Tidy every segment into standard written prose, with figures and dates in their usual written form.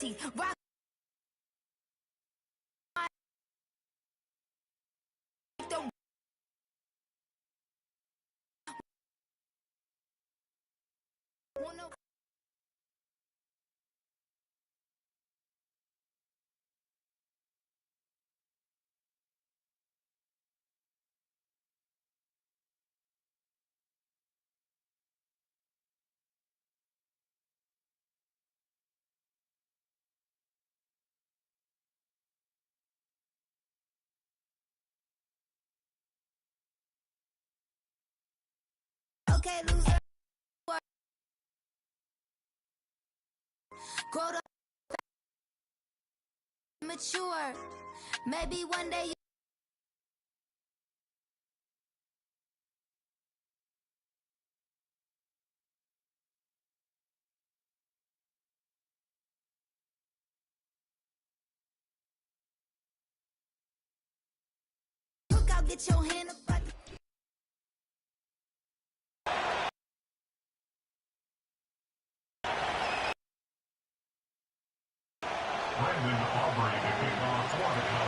Rock. Okay, loser. Grow up, mature. Maybe one day you look out, get your hand up.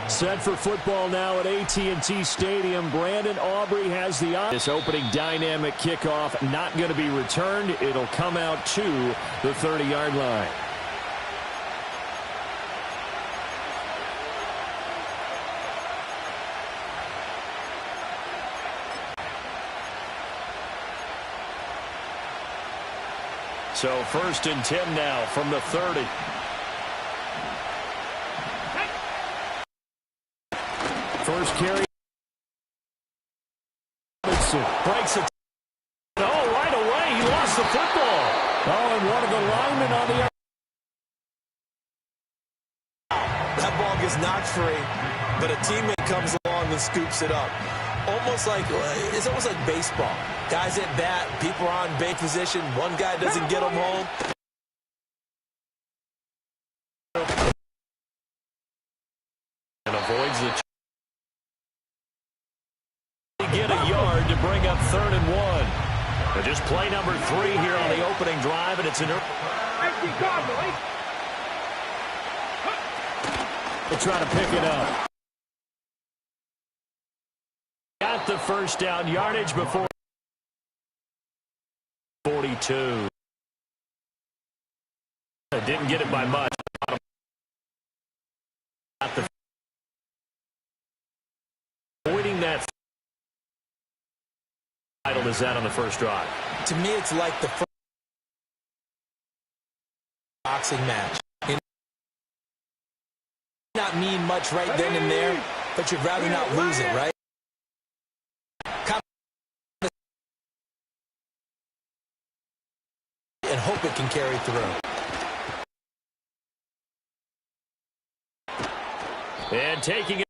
Set for football now at AT&T Stadium. Brandon Aubrey has the this opening dynamic kickoff not going to be returned. It'll come out to the 30-yard line. So 1st and 10 now from the 30. First carry. Breaks it. Oh, right away. He lost the football. Oh, and one of the linemen on the other. That ball gets knocked free, but a teammate comes along and scoops it up. It's almost like baseball. Guys at bat, people are on base position. One guy doesn't get them home. And avoids the get a yard to bring up 3rd and 1. But just play number 3 here on the opening drive, and it's an. They'll try to pick it up. Got the first down yardage before 42. Didn't get it by much. Got the avoiding that. Title is that on the first drive? To me, it's like the first boxing match. It may not mean much right then and there, but you'd rather not lose it, right? And hope it can carry through. And taking it.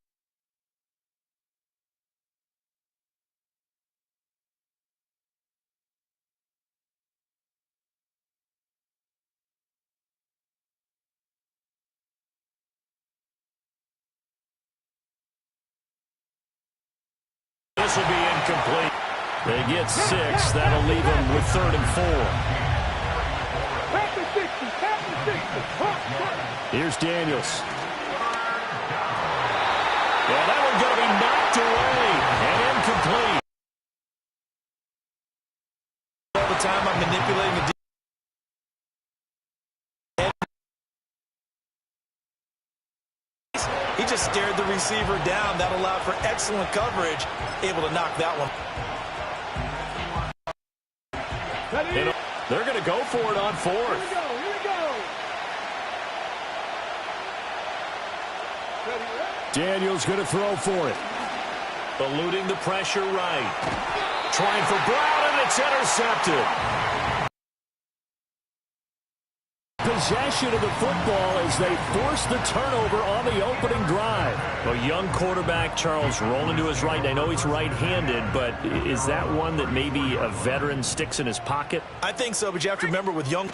This will be incomplete. They get 6. That'll leave them with 3rd and 4. Here's Daniels. Yeah, that one's going to be knocked away and incomplete. All the time I'm manipulating the he just stared the receiver down. That allowed for excellent coverage. Able to knock that one. They're going to go for it on 4th. Here we go. Daniels going to throw for it. Eluding the pressure right. Trying for Brown, and it's intercepted. Possession of the football as they force the turnover on the opening drive. A young quarterback, Charles, rolling to his right. I know he's right-handed, but is that one that maybe a veteran sticks in his pocket? I think so, but you have to remember with young,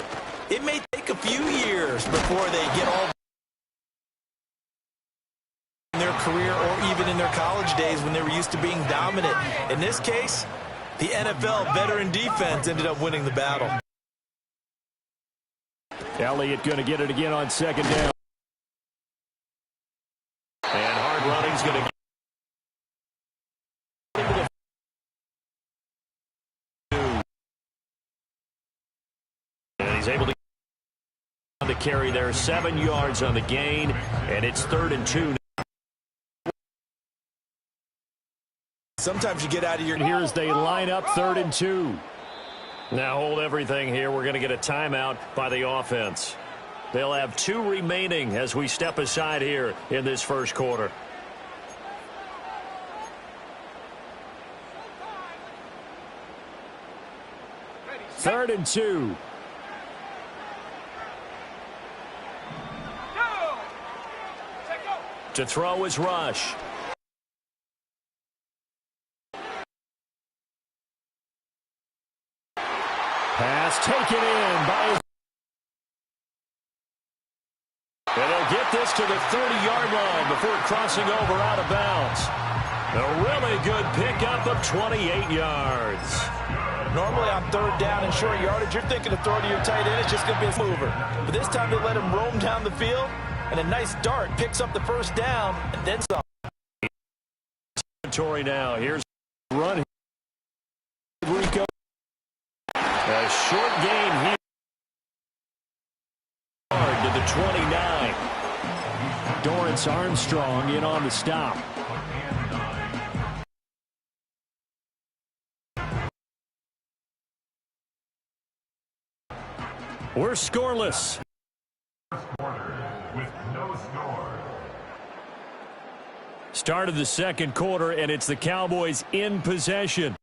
it may take a few years before they get all in their career or even in their college days when they were used to being dominant. In this case, the NFL veteran defense ended up winning the battle. Elliott going to get it again on second down. And hard running's going to get into the... And he's able to carry there. 7 yards on the gain, and it's 3rd and 2. Sometimes you get out of your... Here as they line up 3rd and 2. Now hold everything here. We're going to get a timeout by the offense. They'll have 2 remaining as we step aside here in this first quarter. Third and 2. To throw is Rush. Pass taken in by... And they'll get this to the 30-yard line before crossing over out of bounds. A really good pickup of 28 yards. Normally on 3rd down and short yardage, you're thinking to throw to your tight end. It's just going to be a mover. But this time they let him roam down the field, and a nice dart picks up the first down, and then some. Territory now. Here's the run. Rico. A short gain here. To the 29. Dorrance Armstrong in on the stop. We're scoreless. Start of the second quarter, and it's the Cowboys in possession.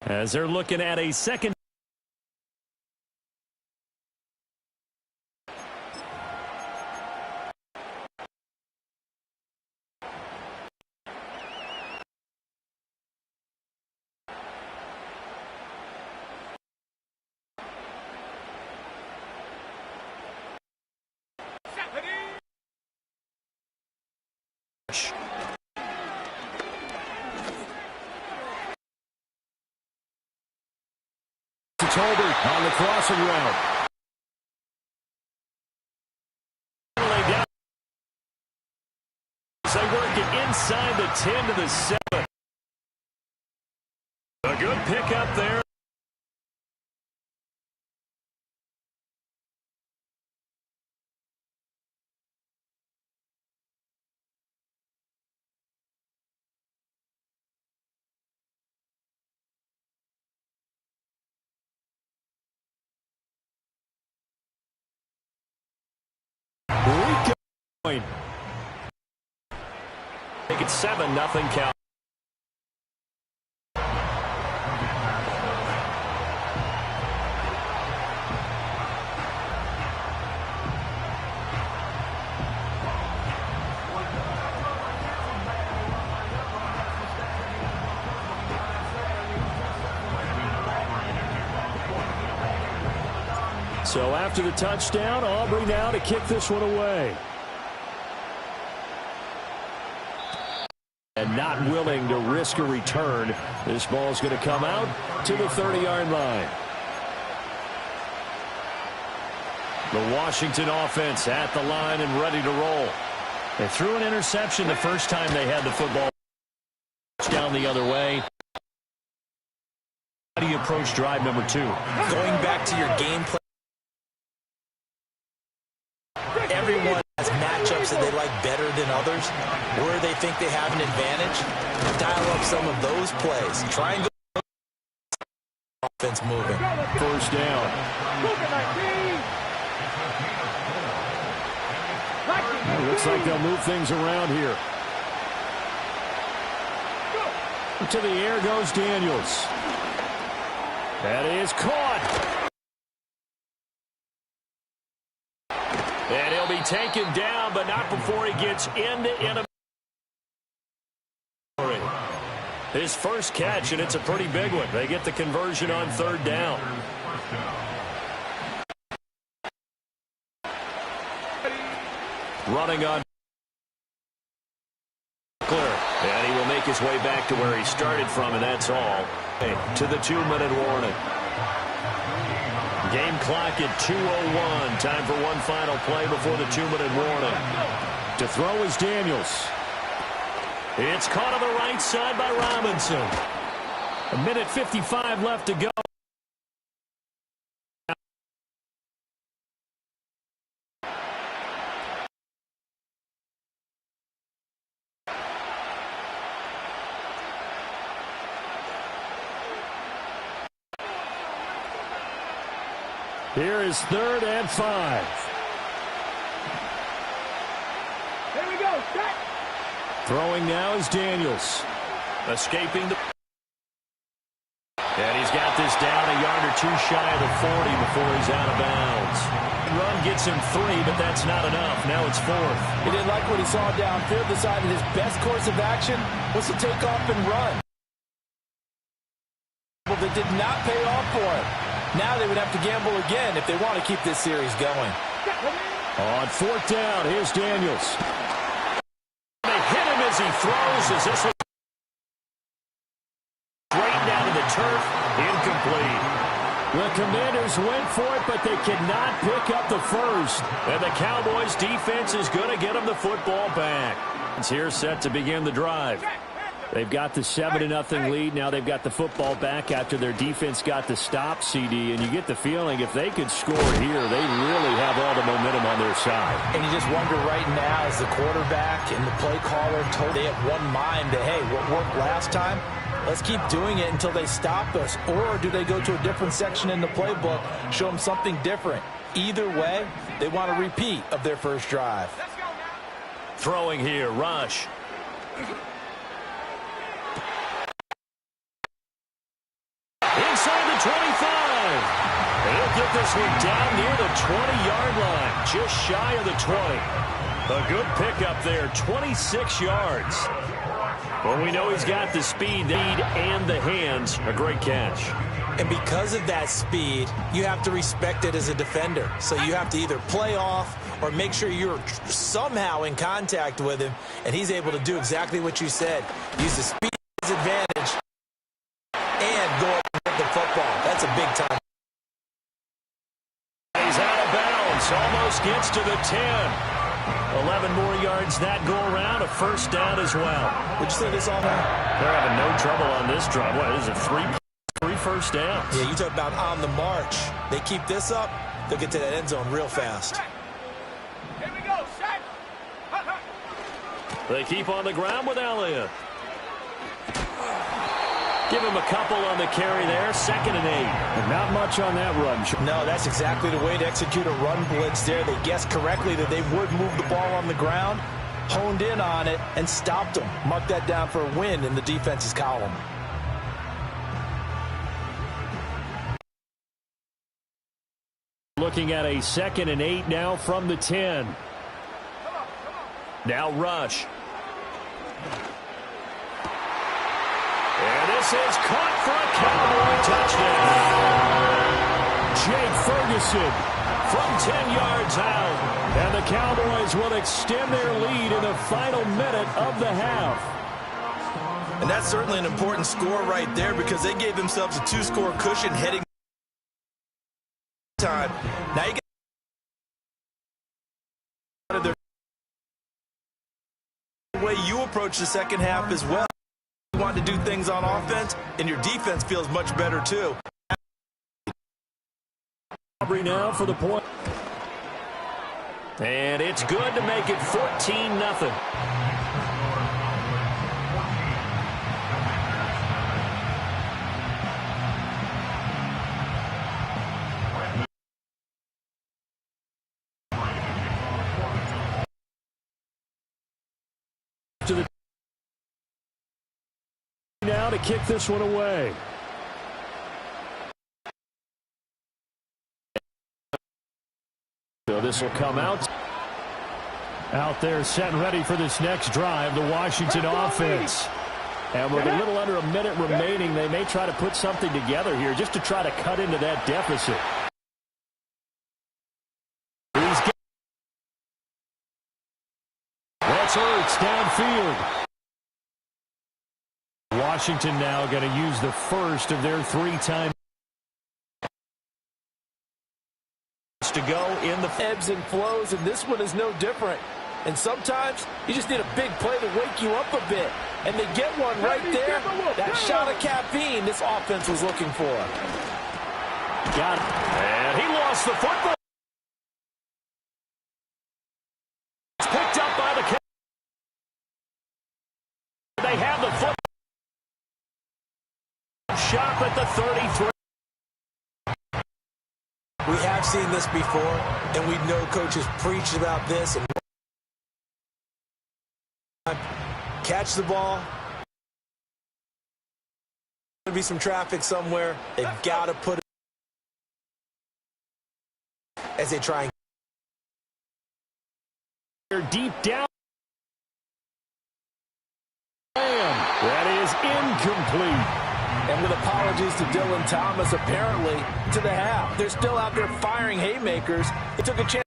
As they're looking at a second. Tolbert on the crossing route. They work it inside the 10 to the 7. A good pickup there. Make it 7-0 count. So after the touchdown, Aubrey now to kick this one away. And not willing to risk a return. This ball's going to come out to the 30-yard line. The Washington offense at the line and ready to roll. They threw an interception the first time they had the football down the other way. How do you approach drive number 2? Going back to your game plan. Everyone has matchups that they like better than others, where they think they have an advantage. Dial up some of those plays. Try and go offense moving. First down. It looks like they'll move things around here. To the air goes Daniels. That is caught. And he'll be taken down, but not before he gets into his first catch, and it's a pretty big one. They get the conversion on 3rd down. Running on clear, and he will make his way back to where he started from, and that's all. To the 2-minute warning. Game clock at 2:01. Time for one final play before the 2-minute warning. To throw is Daniels. It's caught on the right side by Robinson. 1:55 left to go. Here is 3rd and 5. Here we go. Set. Throwing now is Daniels. Escaping the... And he's got this down a yard or two shy of the 40 before he's out of bounds. Run gets him 3, but that's not enough. Now it's 4th. He didn't like what he saw downfield, decided his best course of action was to take off and run. But that did not pay off for him. Now they would have to gamble again if they want to keep this series going. On 4th down, here's Daniels. They hit him as he throws. As this one straight down to the turf, incomplete. The Commanders went for it, but they could not pick up the first. And the Cowboys' defense is going to get them the football back. It's here set to begin the drive. They've got the 7-0 lead. Now they've got the football back after their defense got the stop, CD. And you get the feeling if they could score here, they really have all the momentum on their side. And you just wonder right now, as the quarterback and the play caller told they have one mind that, hey, what worked last time, let's keep doing it until they stop us. Or do they go to a different section in the playbook, show them something different? Either way, they want a repeat of their first drive. Throwing here, Rush. Inside the 25. And he'll get this one down near the 20-yard line, just shy of the 20. A good pickup there, 26 yards. Well, we know he's got the speed and the hands. A great catch. And because of that speed, you have to respect it as a defender. So you have to either play off or make sure you're somehow in contact with him, and he's able to do exactly what you said. Use the speed as advantage and go up and get the football. That's a big time. He's out of bounds. Almost gets to the 10. 11 more yards that go around. A first down as well. Would you say this all night? They're having no trouble on this drive. What is it, three first downs? Yeah, you talk about on the march. They keep this up, they'll get to that end zone real fast. Here we go. Set. They keep on the ground with Elliott. Give him a couple on the carry there. 2nd and 8. And not much on that run. No, that's exactly the way to execute a run blitz there. They guessed correctly that they would move the ball on the ground, honed in on it, and stopped them. Mark that down for a win in the defense's column. Looking at a 2nd and 8 now from the 10. Now Rush. And this is caught for a Cowboy touchdown. Jake Ferguson from 10 yards out. And the Cowboys will extend their lead in the final minute of the half. And that's certainly an important score right there because they gave themselves a 2-score cushion heading time. Now you get out of their way you approach the second half as well. You want to do things on offense, and your defense feels much better too. Aubrey now for the point. And it's good to make it 14-0. To the now to kick this one away. So this will come out there set and ready for this next drive, the Washington offense. And with a little under a minute remaining, they may try to put something together here just to try to cut into that deficit. That's Ertz downfield. Washington now going to use the first of their 3 times. to go in the ebbs and flows, and this one is no different. And sometimes you just need a big play to wake you up a bit. And they get one right there. That shot of caffeine this offense was looking for. Got it. And he lost the football. It's picked up by the... They have the football. Shot at the 33. We have seen this before, and we know coaches preach about this. And catch the ball. There'll be some traffic somewhere. They've got to put it as they try and they're deep down. That is incomplete. And with apologies to Dylan Thomas, apparently, to the half. They're still out there firing haymakers. They took a chance,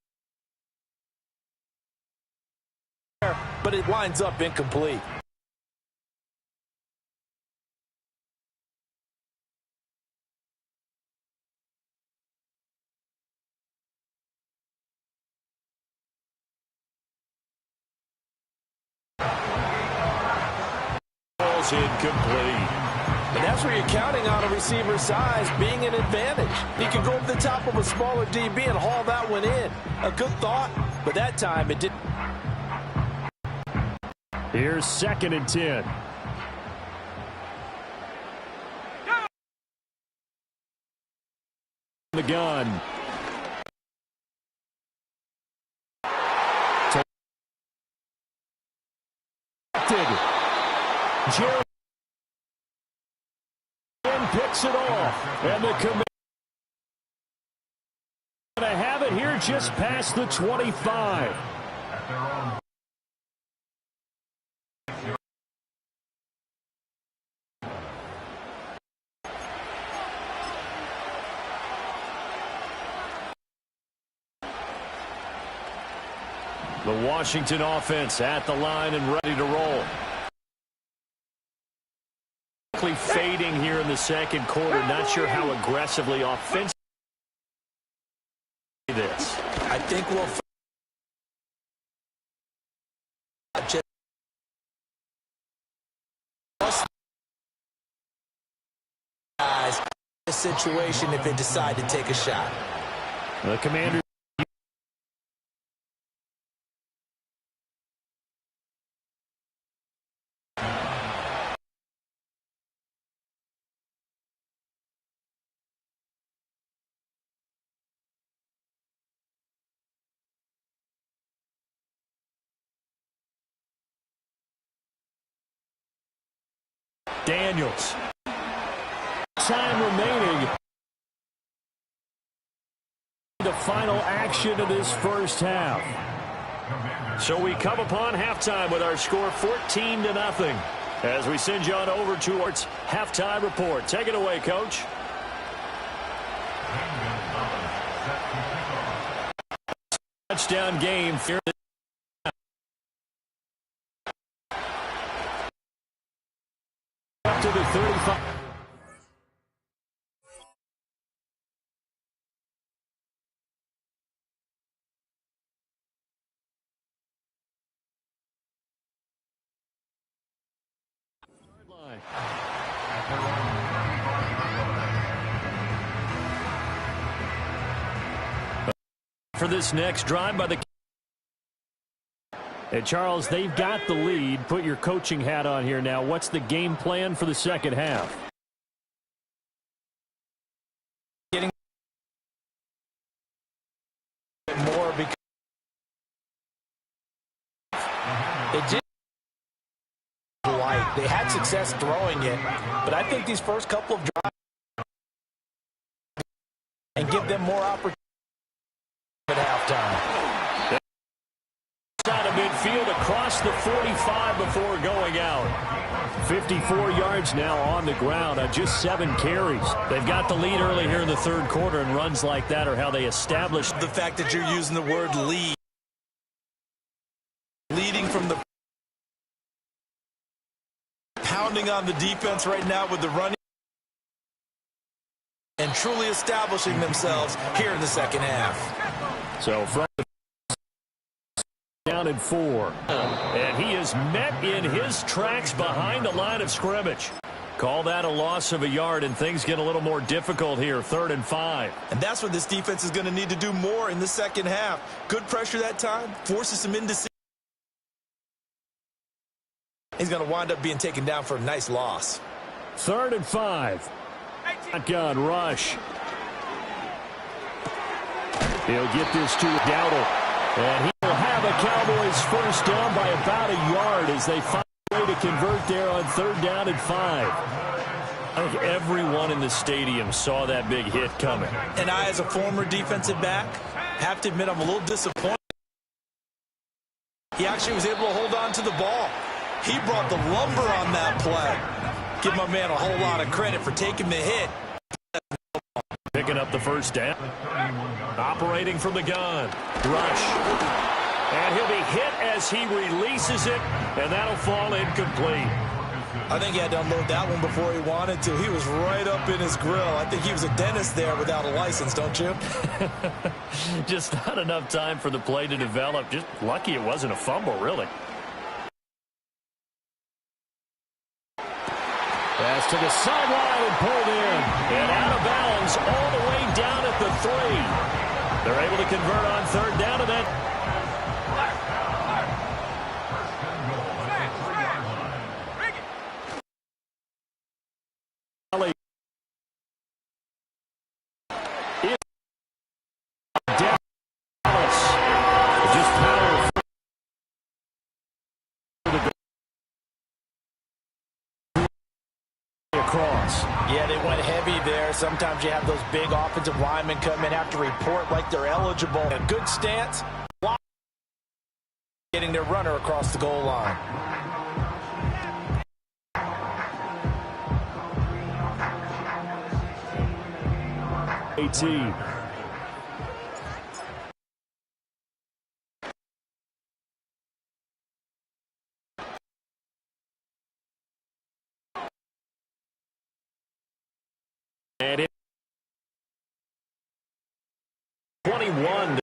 but it winds up incomplete. Ball's incomplete. And that's where you're counting on a receiver's size being an advantage. He can go up the top of a smaller DB and haul that one in. A good thought, but that time it didn't. Here's 2nd and 10. The gun. Jerry picks it off, and the commander going to have it here just past the 25. The Washington offense at the line and ready to roll. Fading here in the second quarter. Not sure how aggressively offensively this. I think we'll guys a situation if they decide to take a shot. The Commanders. Daniels. Time remaining. The final action of this first half. So we come upon halftime with our score 14-0. As we send you on over to our halftime report. Take it away, Coach. Touchdown game here. To the 35. For this next drive by the... And Charles, they've got the lead. Put your coaching hat on here now. What's the game plan for the second half? Getting more because it did light. They had success throwing it, but I think these first couple of drives and give them more opportunity at halftime. Out of midfield across the 45 before going out. 54 yards now on the ground on just 7 carries. They've got the lead early here in the third quarter, and runs like that are how they establish. The fact that you're using the word lead. Leading from the pounding on the defense right now with the running. and truly establishing themselves here in the second half. So from down at 4. And he is met in his tracks behind the line of scrimmage. Call that a loss of a yard, and things get a little more difficult here, 3rd and 5. And that's what this defense is going to need to do more in the second half. Good pressure that time, forces some indecision. He's going to wind up being taken down for a nice loss. 3rd and 5. Shotgun rush. He'll get this to Dowdle. And he will have a Cowboys first down by about a yard as they find a way to convert there on 3rd down and 5. I think everyone in the stadium saw that big hit coming. And I, as a former defensive back, have to admit I'm a little disappointed. He actually was able to hold on to the ball. He brought the lumber on that play. Give my man a whole lot of credit for taking the hit. Picking up the first down. Operating from the gun. Rush. And he'll be hit as he releases it, and that'll fall incomplete. I think he had to unload that one before he wanted to. He was right up in his grill. I think he was a dentist there without a license, don't you? Just not enough time for the play to develop. Just lucky it wasn't a fumble, really. Pass to the sideline and pulled in. And out of bounds all the way down at the 3. They're able to convert on 3rd down, and then Yeah, they went heavy there. Sometimes you have those big offensive linemen come in, have to report like they're eligible. A good stance, getting their runner across the goal line. And it 21.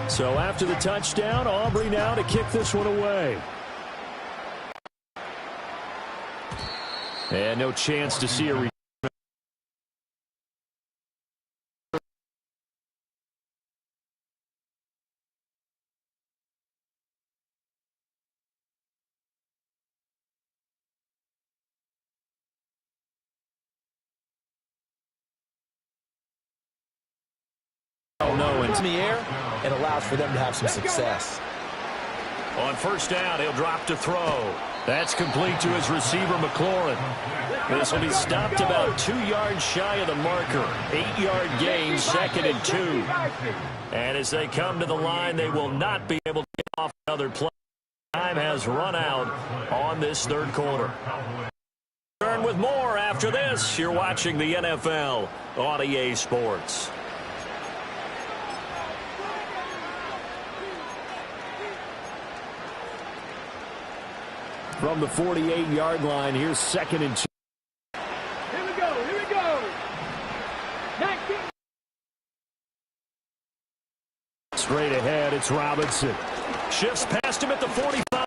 So after the touchdown, Aubrey now to kick this one away. And no chance to see a return. In the air, it allows for them to have some success. On first down, he'll drop to throw. That's complete to his receiver, McLaurin. This will be stopped about 2 yards shy of the marker. 8-yard gain, 2nd and 2. And as they come to the line, they will not be able to get off another play. Time has run out on this 3rd quarter. Return with more after this. You're watching the NFL on EA Sports. From the 48-yard line, here's 2nd and 2. Here we go, here we go. 19. Straight ahead, it's Robinson. Shifts past him at the 45.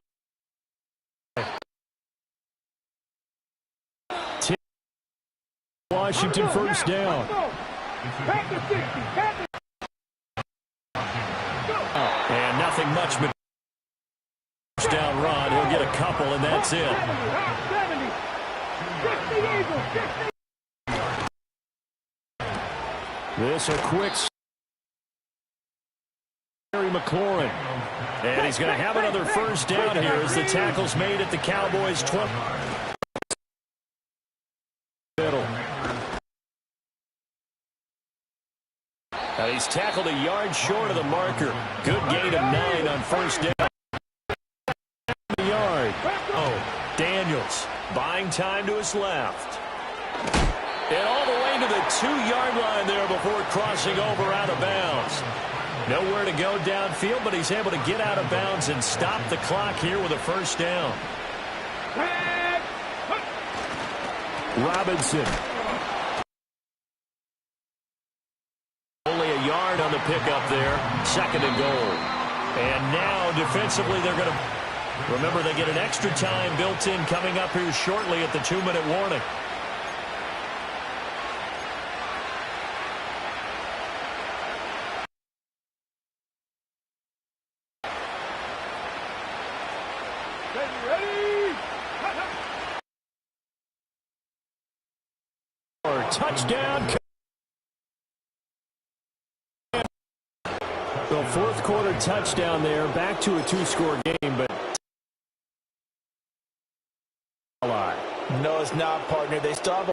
Washington first down. Back to 60. Back to... And nothing much but down run. He'll get a couple, and that's it. 70. This a quick McLaurin. And he's going to have another first down here as the tackle's made at the Cowboys' 20. Middle. And he he's tackled a yard short of the marker. Good gain of 9 on first down. Yard. Oh, Daniels buying time to his left. And all the way to the 2-yard line there before crossing over out of bounds. Nowhere to go downfield, but he's able to get out of bounds and stop the clock here with a first down. Robinson. Only a yard on the pickup there. 2nd and goal. And now defensively they're going to... Remember, they get an extra time built in coming up here shortly at the 2-minute warning. Touchdown. The 4th quarter touchdown there. Back to a 2-score game, but... No, it's not, partner. They still have a...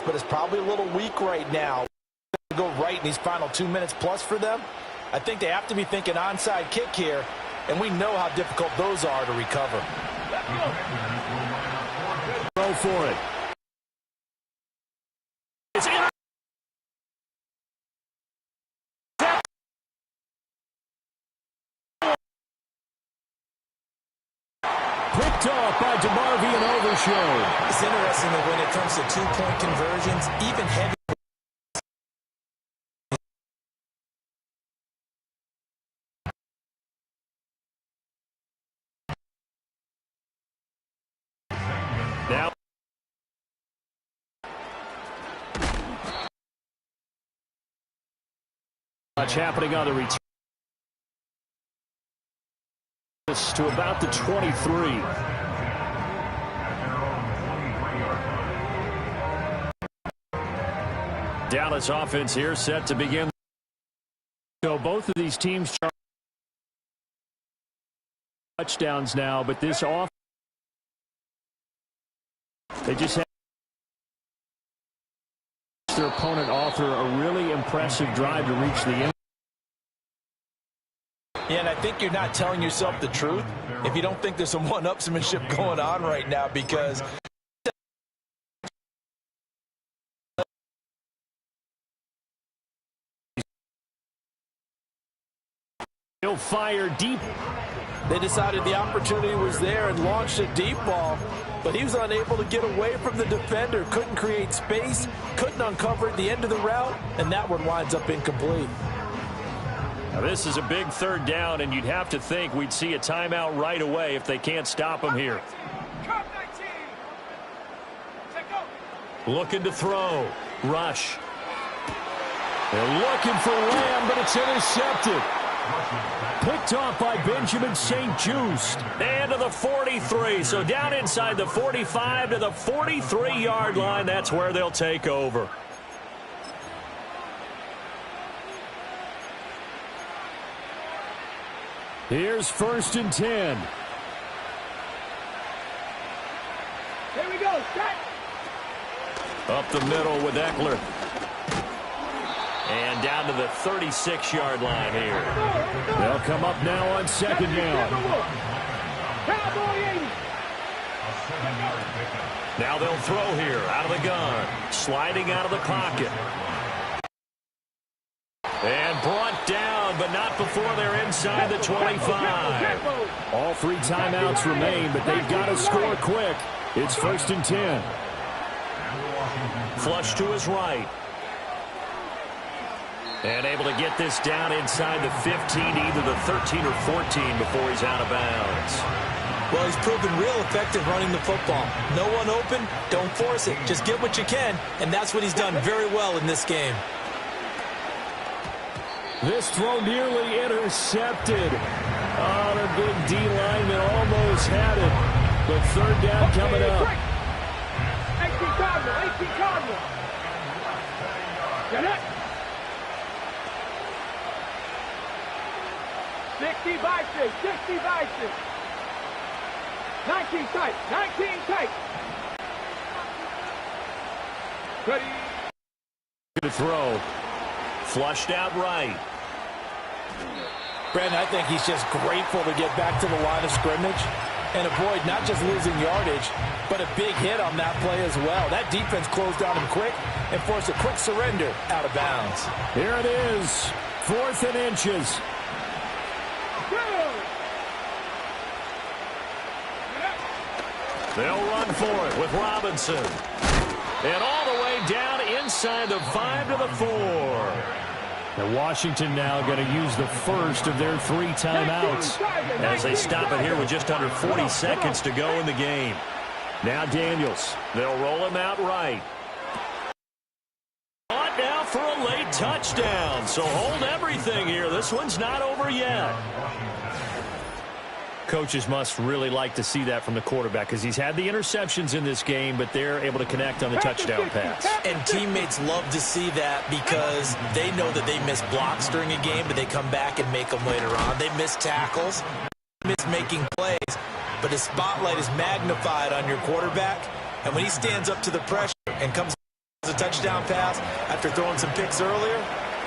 but it's probably a little weak right now. To go right in these final 2 minutes plus for them, I think they have to be thinking onside kick here, and we know how difficult those are to recover. Go for it. It's in. Picked off by DeMarvie and overshowed. It's interesting that when it comes to 2-point conversions, even heavy. Now. Much happening on the return. To about the 23. Dallas offense here set to begin. So both of these teams touchdowns now, but this off they just have their opponent author a really impressive drive to reach the end. Yeah, and I think you're not telling yourself the truth if you don't think there's some one-upsmanship going on right now, because he'll fire deep. they decided the opportunity was there and launched a deep ball, but he was unable to get away from the defender, couldn't create space, couldn't uncover at the end of the route, and that one winds up incomplete. Now this is a big 3rd down, and you'd have to think we'd see a timeout right away if they can't stop him here. Looking to throw. Rush. They're looking for Lamb, but it's intercepted. Picked off by Benjamin St-Juste. And to the 43. So down inside the 45 to the 43-yard line. That's where they'll take over. Here's 1st and 10. Here we go. Set. Up the middle with Eckler. And down to the 36-yard line here. They'll come up now on 2nd down. Now they'll throw here out of the gun. Sliding out of the pocket. And brought down, but not before they're inside the 25. All 3 timeouts remain, but they've got to score quick. It's 1st and 10. Flush to his right. And able to get this down inside the 15, either the 13 or 14 before he's out of bounds. Well, he's proven real effective running the football. No one open, don't force it. Just get what you can, and that's what he's done very well in this game. This throw nearly intercepted. Oh, the big D lineman almost had it. But 3rd down coming up. 18 Cardinal. Get it. 60 by 6. 60 by 6. 19 tight. 19 tight. Ready. To throw. Flushed out right. Brandon, I think he's just grateful to get back to the line of scrimmage and avoid not just losing yardage, but a big hit on that play as well. That defense closed on him quick and forced a quick surrender out of bounds. Here it is, 4th and inches. They'll run for it with Robinson. And all the way down inside the 5 to the 4. Now Washington now going to use the first of their 3 timeouts as they stop it here with just under 40 seconds to go in the game. Now Daniels. They'll roll him out right. On now for a late touchdown. So hold everything here. This one's not over yet. Coaches must really like to see that from the quarterback because he's had the interceptions in this game, but they're able to connect on the touchdown pass. And teammates love to see that because they know that they miss blocks during a game, but they come back and make them later on. They miss tackles, miss making plays, but the spotlight is magnified on your quarterback. And when he stands up to the pressure and comes as a touchdown pass after throwing some picks earlier,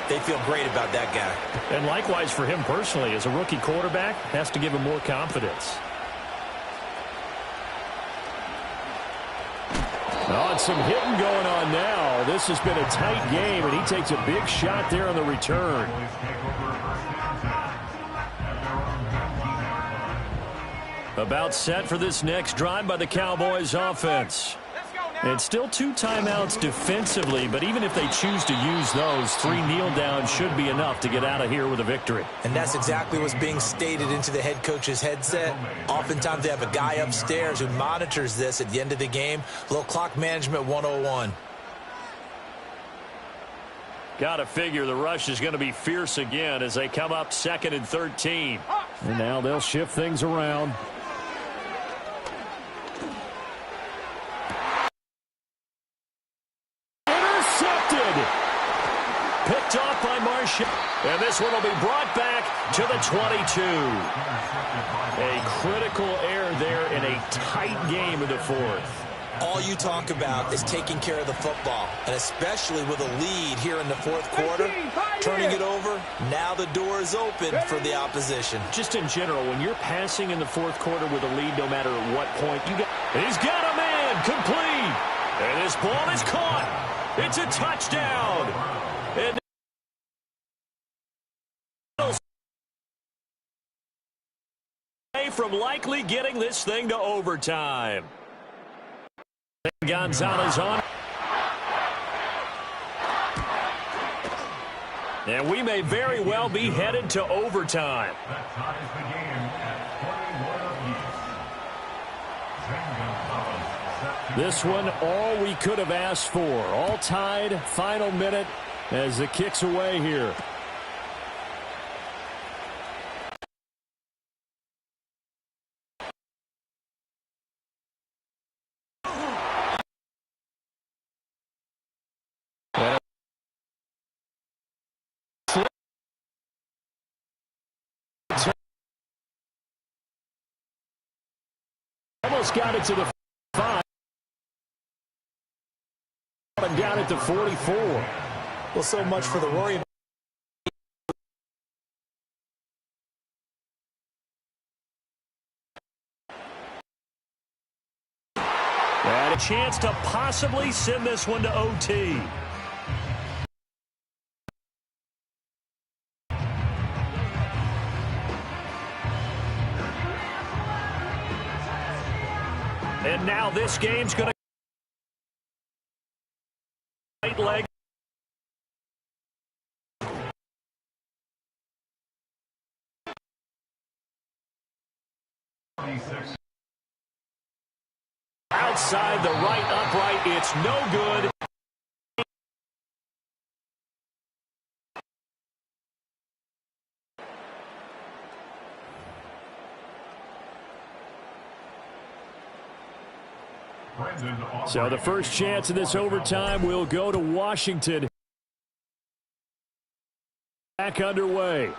they feel great about that guy. And likewise for him personally, as a rookie quarterback, has to give him more confidence. Oh, and some hitting going on now. This has been a tight game, and he takes a big shot there on the return. About set for this next drive by the Cowboys offense. And still 2 timeouts defensively, but even if they choose to use those, 3 kneel downs should be enough to get out of here with a victory. And that's exactly what's being stated into the head coach's headset. Oftentimes they have a guy upstairs who monitors this at the end of the game. A little clock management 101. Got to figure the rush is going to be fierce again as they come up 2nd and 13. And now they'll shift things around. Picked off by Marshall. And this one will be brought back to the 22. A critical error there in a tight game in the 4th. All you talk about is taking care of the football, and especially with a lead here in the 4th quarter, turning it over, now the door is open for the opposition. Just in general, when you're passing in the 4th quarter with a lead, no matter at what point you get, he's got a man complete. And this ball is caught. It's a touchdown. And from likely getting this thing to overtime. Gonzalez on. And we may very well be headed to overtime. This one, all we could have asked for. All tied, final minute as the kick's away here. Almost got it to the 5. And down at the 44. Well, so much for the worry. And a chance to possibly send this one to OT. And now this game's going to right leg. Outside the right upright, it's no good. So the first chance of this overtime will go to Washington. Back underway.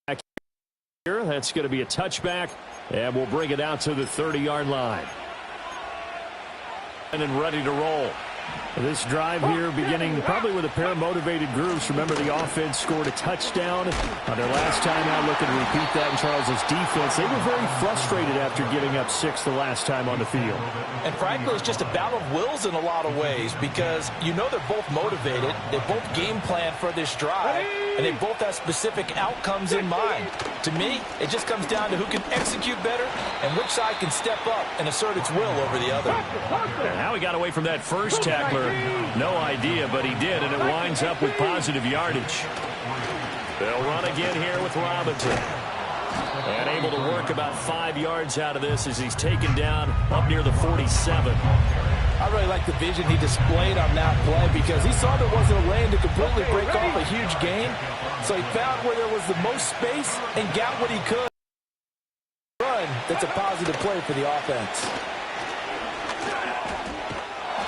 Back here, that's going to be a touchback, and we'll bring it out to the 30-yard line. And then ready to roll. This drive here beginning probably with a pair of motivated groups. Remember, the offense scored a touchdown their last time out, looking to repeat that in Charles's defense. They were very frustrated after giving up 6 the last time on the field. And frankly, it's just a battle of wills in a lot of ways because you know they're both motivated. They both game plan for this drive, and they both have specific outcomes in mind. To me, it just comes down to who can execute better and which side can step up and assert its will over the other. And how he got away from that first tackler, no idea, but he did, and it winds up with positive yardage. They'll run again here with Robinson. And able to work about 5 yards out of this as he's taken down up near the 47. I really like the vision he displayed on that play because he saw there wasn't a lane to completely break off a huge gain. So he found where there was the most space and got what he could. Run, that's a positive play for the offense.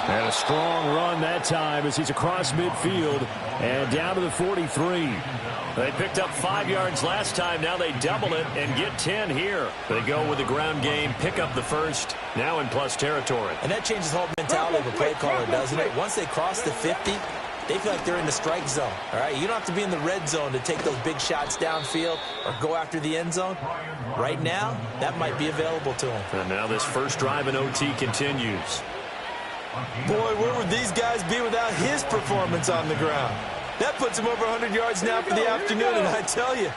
And a strong run that time as he's across midfield and down to the 43. They picked up 5 yards last time. Now they double it and get 10 here. They go with the ground game, pick up the first, now in plus territory. And that changes the whole mentality of a play caller, doesn't it? Once they cross the 50, they feel like they're in the strike zone. All right, you don't have to be in the red zone to take those big shots downfield or go after the end zone. Right now, that might be available to them. And now this first drive in OT continues. Boy, where would these guys be without his performance on the ground? That puts him over 100 yards now for the afternoon, and I tell you,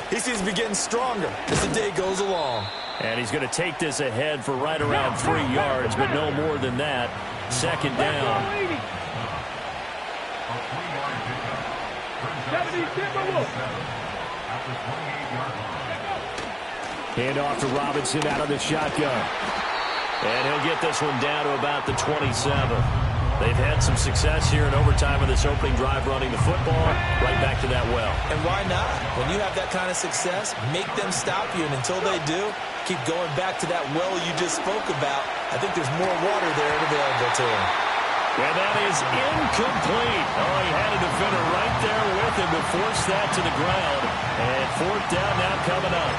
he seems to be getting stronger as the day goes along. And he's going to take this ahead for right around 3 yards, but no more than that. Second down. Hand off to Robinson out of the shotgun. And he'll get this one down to about the 27. They've had some success here in overtime of this opening drive running the football right back to that well. And why not? When you have that kind of success, make them stop you. And until they do, keep going back to that well you just spoke about. I think there's more water there available to him. And that is incomplete. Oh, he had a defender right there with him to force that to the ground. And fourth down now coming up.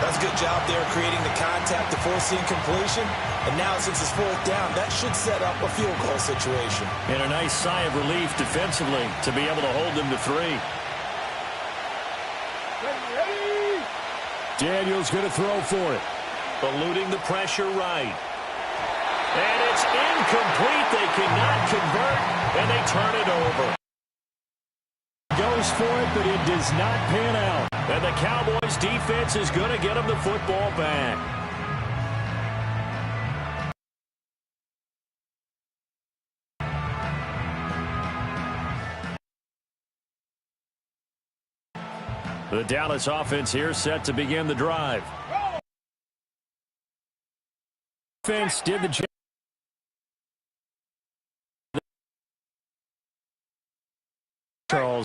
That's a good job there creating the contact to force the incompletion. And now since it's fourth down, that should set up a field goal situation. And a nice sigh of relief defensively to be able to hold them to 3. Daniels going to throw for it. Eluding the pressure right. And it's incomplete. They cannot convert, and they turn it over. Goes for it, but it does not pan out. And the Cowboys defense is going to get them the football back. The Dallas offense here set to begin the drive. Defense did the job. Charles.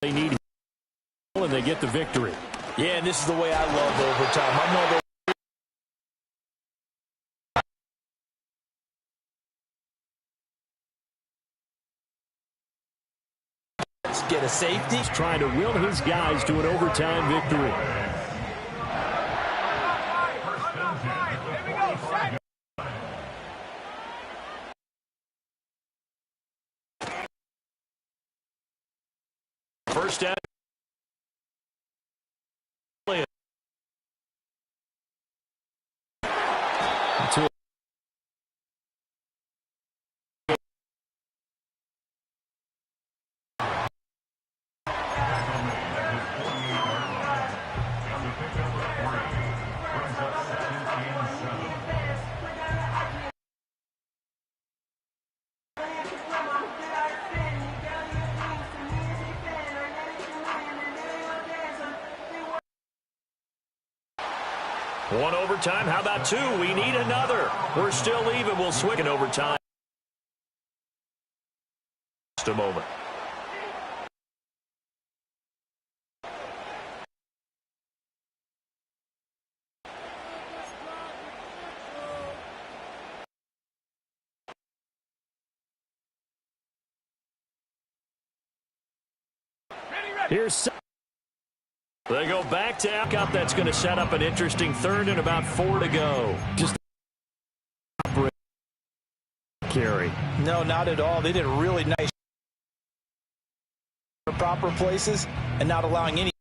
They need and they get the victory. Yeah, and this is the way I love overtime. I'm one of those. Let's get a safety. He's trying to will his guys to an overtime victory. First down. One overtime. How about 2? We need another. We're still even. We'll swing in overtime. Just a moment. Here's... They go back to Alcott. That's going to set up an interesting third and about 4 to go. Just carry. No, not at all. They did a really nice proper places and not allowing any.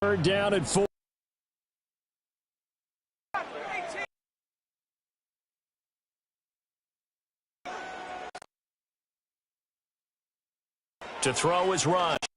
Third down at 4. To throw is Rush.